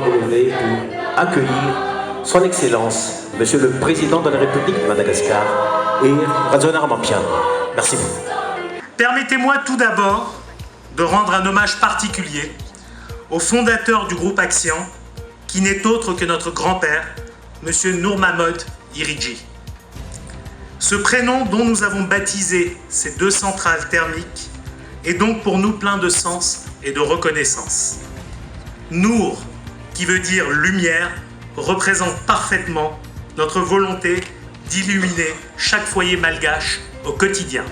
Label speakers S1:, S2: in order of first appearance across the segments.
S1: pouvoir me lever pour accueillir son Excellence, Monsieur le Président de la République de Madagascar et Radzona Ramampian. Merci beaucoup.
S2: Permettez-moi tout d'abord de rendre un hommage particulier au fondateur du groupe Action, qui n'est autre que notre grand-père, Monsieur Nourmahmod Iridji. Ce prénom dont nous avons baptisé ces deux centrales thermiques est donc pour nous plein de sens et de reconnaissance. Nour, qui veut dire lumière, représente parfaitement notre volonté d'illuminer chaque foyer malgache au quotidien.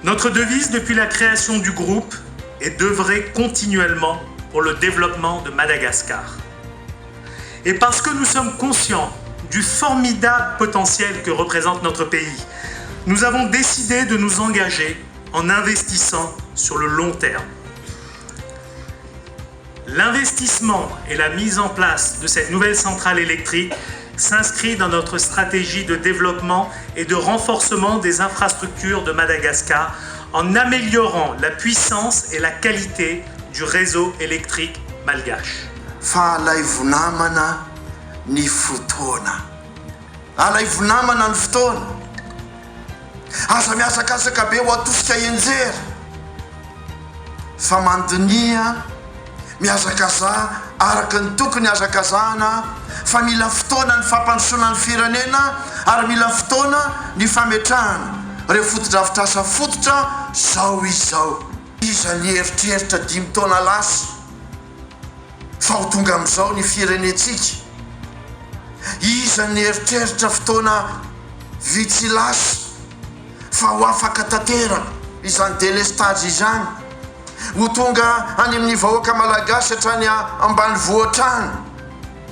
S2: Notre devise depuis la création du groupe est d'œuvrer continuellement pour le développement de Madagascar. Et parce que nous sommes conscients du formidable potentiel que représente notre pays, nous avons décidé de nous engager en investissant sur le long terme. L'investissement et la mise en place de cette nouvelle centrale électrique s'inscrit dans notre stratégie de développement et de renforcement des infrastructures de Madagascar en améliorant la puissance et la qualité du réseau électrique malgache.
S3: Fahalayvonamana ny fotoana. Alaivonamana ny fotoana. Aza miasakasaka be ho atosika enjery. Fa mandonia miazakaza araka ny tokony azakazahana fa mila fotoana ny fampandrosoana ny firenena ary mila fotoana ny fametrahana reo fotodrafitrasa fototra zao izao. Iza ny eritreritra 5 taona lasa fa ho tonga amin'izao ny firenetsika. Iza ny eritreritra fotoana vitsy lasa fa ho afaka tanteraka izany délestage izany ho tonga any amin'ny vahoaka malagasy hatrany ambanivohitra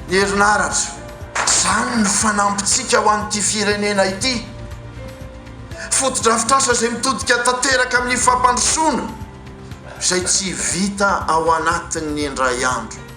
S3: ny herinaratra. Zany ny fanampitsika ho an'ity firenena ity. Fotodrafitrasa izay mitodika tanteraka amin'ny fampandrosoana izay tsy vita ao anatin'ny indray andro.